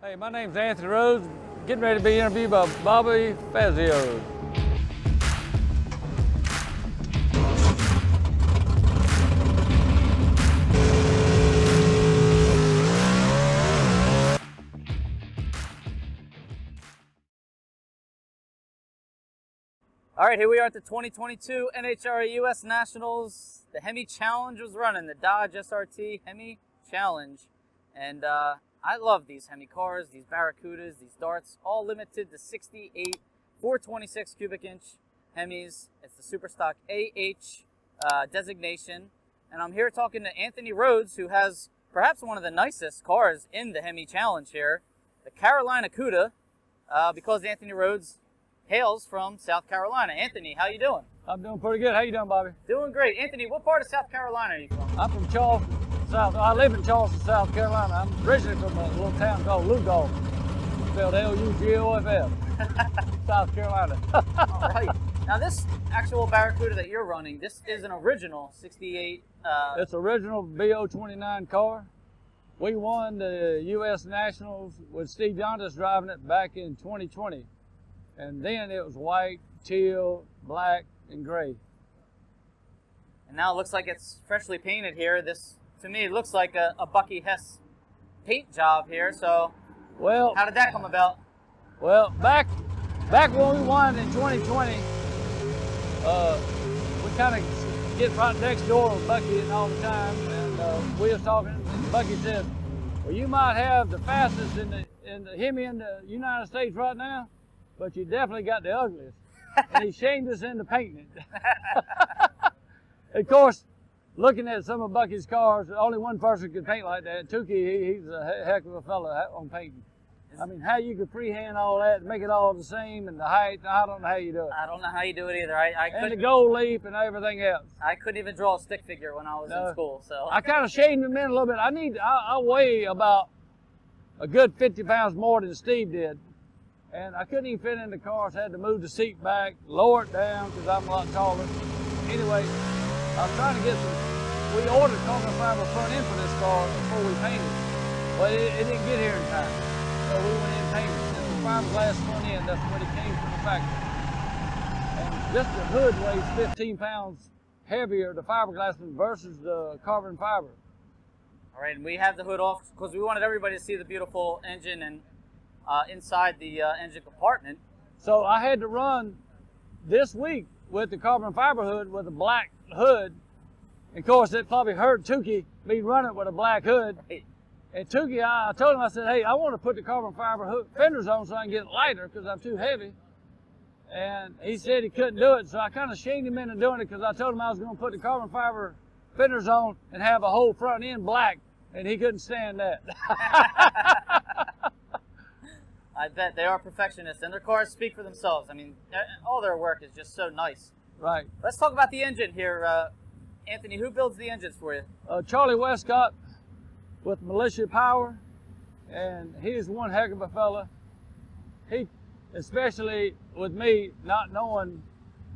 Hey, my name's Anthony Rhodes, getting ready to be interviewed by Bobby Fazio. All right, here we are at the 2022 NHRA US Nationals. The Hemi Challenge was running, the Dodge SRT Hemi Challenge. And I love these Hemi cars, these Barracudas, these Darts, all limited to 68 426 cubic inch Hemis. It's the Super Stock AH designation. And I'm here talking to Anthony Rhodes, who has perhaps one of the nicest cars in the Hemi Challenge here, the Karolina Kuda, because Anthony Rhodes hails from South Carolina. Anthony, how you doing? I'm doing pretty good. How you doing, Bobby? Doing great. Anthony, what part of South Carolina are you from? I'm from Charleston, South. I live in Charleston, South Carolina. I'm originally from a little town called Lugolf, spelled L-U-G-O-F-F, South Carolina. All right. Now, this actual Barracuda that you're running, this is an original 68. It's original B029 car. We won the US Nationals with Steve Yondas driving it back in 2020. And then it was white, teal, black, and gray. And now it looks like it's freshly painted here. This, to me, looks like a Bucky Hess paint job here. So, well, how did that come about? Well, back when we won in 2020, we kind of get right next door with Bucky and all the time, and we was talking. And Bucky said, "Well, you might have the fastest in the Hemi in the United States right now, but you definitely got the ugliest." And he shamed us into painting it. Of course, looking at some of Bucky's cars, only one person could paint like that. Tukey, he's a heck of a fella on painting. I mean, how you could freehand all that and make it all the same, and the height, I don't know how you do it. I don't know how you do it either. And the gold leaf and everything else. I couldn't even draw a stick figure when I was in school. So I kind of shamed him in a little bit. I weigh about a good 50 pounds more than Steve did. And I couldn't even fit in the car, so I had to move the seat back, lower it down because I'm a lot taller. Anyway, I was trying to get we ordered carbon fiber front end for this car before we painted it. But it didn't get here in time. So we went in and painted it. It's a fiberglass front end, that's when it came from the factory. And just the hood weighs 15 pounds heavier, the fiberglass versus the carbon fiber. All right, and we have the hood off because we wanted everybody to see the beautiful engine and inside the engine compartment. So I had to run this week with the carbon fiber hood with a black hood. And of course, it probably hurt Tukey, me running with a black hood. Right. And Tukey, I told him, I said, "Hey, I want to put the carbon fiber hood fenders on so I can get it lighter because I'm too heavy." And he said he couldn't do it, so I kind of shamed him into doing it because I told him I was going to put the carbon fiber fenders on and have a whole front end black, and he couldn't stand that. I bet they are perfectionists, and their cars speak for themselves. I mean, all their work is just so nice. Right. Let's talk about the engine here. Anthony, who builds the engines for you? Charlie Westcott with Militia Power, and he's one heck of a fella. He, especially with me not knowing,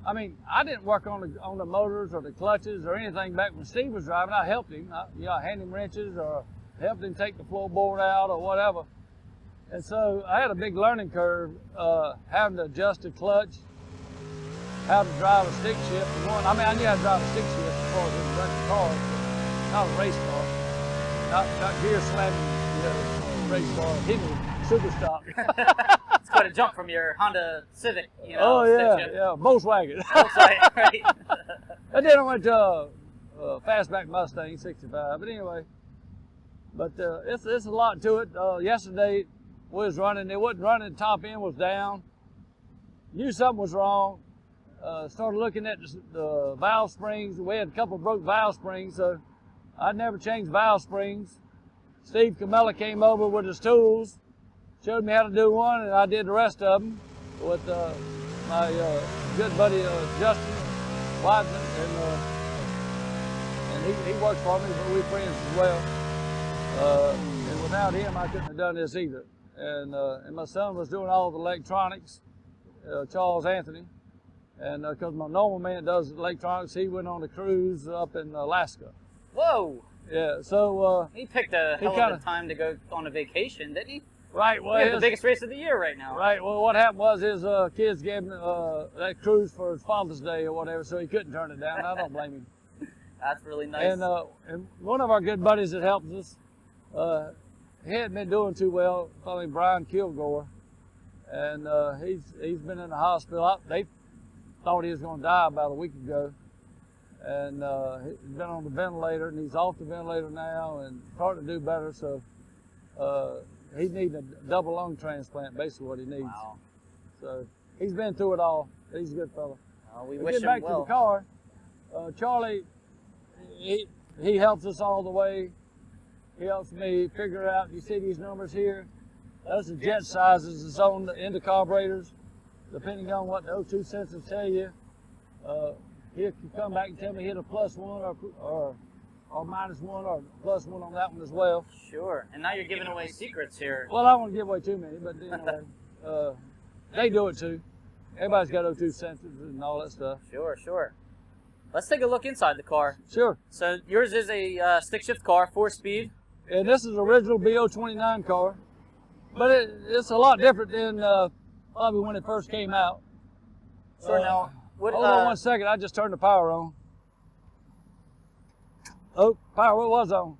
I mean, I didn't work on the motors or the clutches or anything back when Steve was driving. I helped him. I handed him wrenches or helped him take the floorboard out or whatever. And so I had a big learning curve, having to adjust the clutch, how to drive a stick shift. I knew how to drive a stick shift before it was a running car, not a race car, not gear slamming, race car, Hemi Super Stock. It's quite a jump from your Honda Civic, Oh yeah, stick shift. yeah, Volkswagen. Volkswagen, right? And then I went to a fastback Mustang 65. But anyway, it's a lot to it. Yesterday, we was running, it wasn't running, the top end was down. Knew something was wrong. Started looking at the valve springs. We had a couple of broke valve springs, so I'd never changed valve springs. Steve Camella came over with his tools, showed me how to do one, and I did the rest of them with my good buddy Justin Wiseman, and he works for me, but we're friends as well. And without him, I couldn't have done this either. And my son was doing all the electronics, Charles Anthony. And because my normal man does electronics, he went on a cruise up in Alaska. Whoa! Yeah, so he picked a hell of a time to go on a vacation, didn't he? Right. Well, We have the biggest race of the year right now. Right. Well, what happened was his kids gave him that cruise for his Father's Day or whatever, so he couldn't turn it down. I don't blame him. That's really nice. And one of our good buddies that helps us, he hadn't been doing too well. Probably Brian Kilgore, and he's been in the hospital. They thought he was going to die about a week ago, and he's been on the ventilator, and he's off the ventilator now and starting to do better. So he needs a double lung transplant, basically what he needs. Wow. So he's been through it all. He's a good fellow. We But wish getting him back well. to the car, Charlie, he helps us all the way. He helps me figure out, you see these numbers here? Those are jet sizes that's on in the carburetors. Depending on what the O2 sensors tell you, he can come back and tell me hit a +1 or -1 or +1 on that one as well. Sure. And now you're giving away secrets here. Well, I don't want to give away too many, but anyway, they do it too. Everybody's got O2 sensors and all that stuff. Sure, sure. Let's take a look inside the car. Sure. So yours is a stick shift car, 4-speed. And this is original B029 car, but it's a lot different than probably when it first came out. Sure. Now, what? Hold on 1 second. I just turned the power on. Oh, power was on.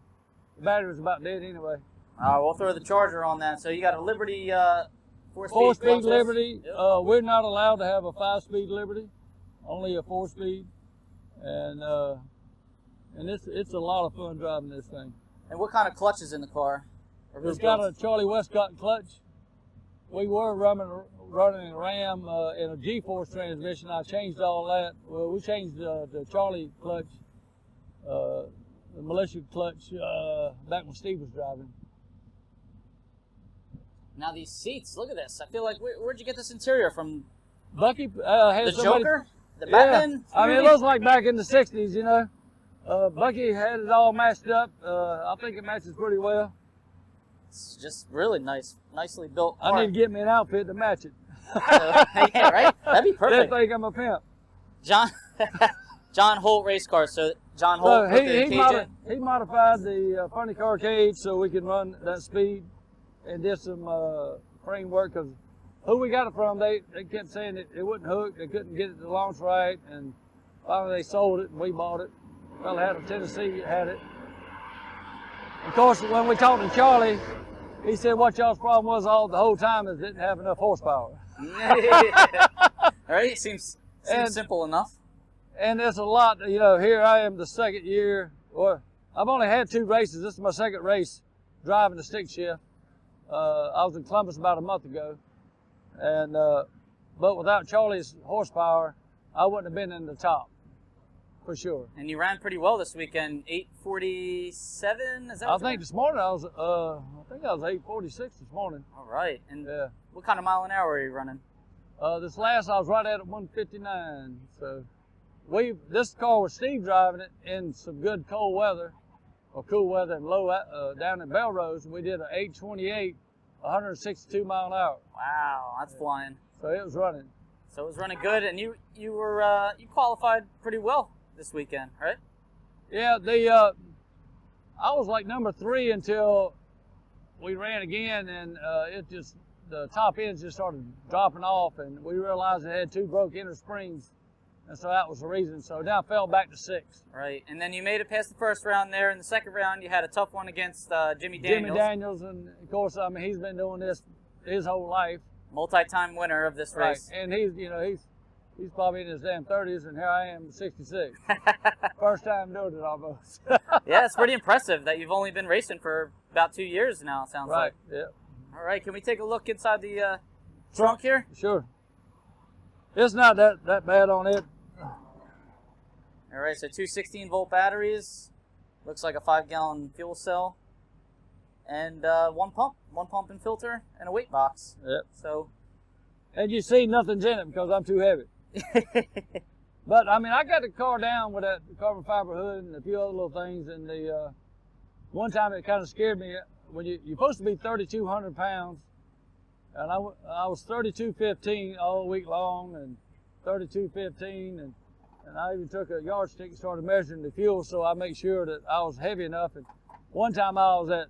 The battery was about dead anyway. We'll throw the charger on that. So you got a Liberty 4-speed. 4-speed Liberty. Yep. We're not allowed to have a 5-speed Liberty, only a 4-speed, and it's a lot of fun driving this thing. And what kind of clutch is in the car? It's got a Charlie Westcott clutch. We were running a Ram in a G-force transmission. I changed all that. Well, we changed the Charlie clutch, the militia clutch, back when Steve was driving. Now these seats, look at this. I feel like, where'd you get this interior from? Bucky had The somebody, Joker? The yeah. Batman? I mean, it looks like back in the 60s, you know. Bucky had it all matched up. I think it matches pretty well. It's just really nice, nicely built car. I need to get me an outfit to match it. Yeah, right? That'd be They perfect. think I'm a pimp. John Holt race car. So John So Holt put the cage in. he modified the funny car cage so we can run that speed and did some framework, because who we got it from, they kept saying it wouldn't hook, they couldn't get it to launch right, and finally they sold it and we bought it. Well, had in Tennessee, had it. Of course, when we talked to Charlie, he said what y'all's problem was the whole time is it didn't have enough horsepower. All right, seems simple enough. And there's a lot, you know, here I am the second year, or I've only had 2 races. This is my second race driving the stick shift. I was in Columbus about a month ago, and but without Charlie's horsepower, I wouldn't have been in the top, for sure. And you ran pretty well this weekend, 8:47. Is that? I think this morning I was 8:46 this morning. All right. And Yeah. what kind of mile an hour are you running? This last I was right at 159. So this car was Steve driving it in some good cold weather, or cool weather and low down in Belrose. We did an 8:28, 162 mile an hour. Wow, that's flying. So it was running. So it was running good, and you you qualified pretty well this weekend, right? Yeah, I was like number 3 until we ran again, and the top ends just started dropping off, and we realized it had 2 broke inner springs, and so that was the reason. So now I fell back to 6. Right, and then you made it past the first round there. In the second round, you had a tough one against Jimmy Daniels. Jimmy Daniels, and of course, I mean, he's been doing this his whole life. Multi-time winner of this race. Right, and he's probably in his damn 30s, and here I am, 66. First time doing it almost. Yeah, it's pretty impressive that you've only been racing for about 2 years now, it sounds like. Right, yeah. All right, can we take a look inside the trunk here? Sure. It's not that bad on it. All right, so 2 16-volt batteries. Looks like a 5-gallon fuel cell. And one pump and filter, and a weight box. Yep. So, And you see nothing's in it because I'm too heavy. But I mean, I got the car down with that carbon fiber hood and a few other little things. And the one time it kind of scared me when you're supposed to be 3,200 pounds, and I was 32.15 all week long, and 32.15, and I even took a yardstick and started measuring the fuel so I make sure that I was heavy enough. And one time I was at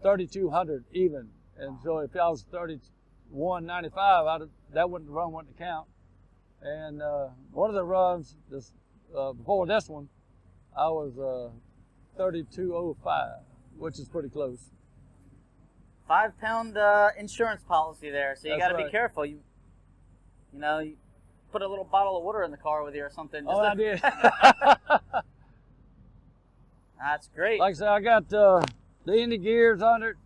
3,200 even And so if I was 31.95, that wouldn't run wouldn't count. And one of the runs before this one, I was 32.05, which is pretty close. 5 pound insurance policy there, so you got to be careful. You put a little bottle of water in the car with you or something. I did. That's great. Like I said, I got the Indy gears under it.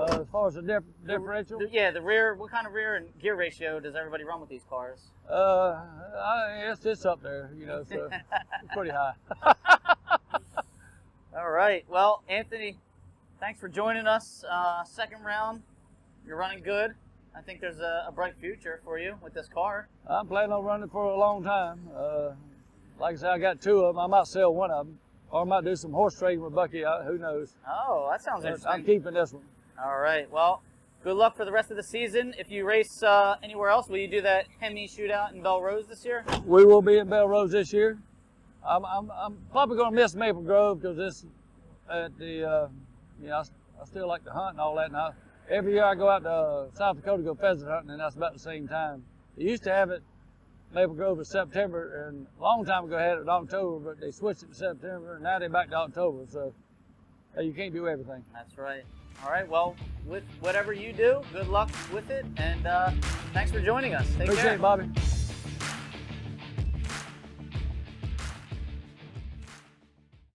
As far as the differential? The rear, what kind of rear and gear ratio does everybody run with these cars? It's up there, so it's pretty high. All right. Well, Anthony, thanks for joining us. Second round, you're running good. I think there's a bright future for you with this car. I'm planning on running for a long time. Like I said, I got 2 of them. I might sell one of them, or I might do some horse trading with Bucky. Who knows? Oh, that sounds interesting. I'm keeping this one. All right. Well, good luck for the rest of the season. If you race anywhere else, will you do that Hemi shootout in Belle Rose this year? We will be in Belle Rose this year. I'm probably going to miss Maple Grove because this at the I still like to hunt and all that. Now every year I go out to South Dakota to go pheasant hunting, and that's about the same time. They used to have it Maple Grove in September, and a long time ago had it in October, but they switched it to September, and now they're back to October. So you can't do everything. That's right. All right, well, with whatever you do, good luck with it, and thanks for joining us. Take care. Appreciate it, Bobby.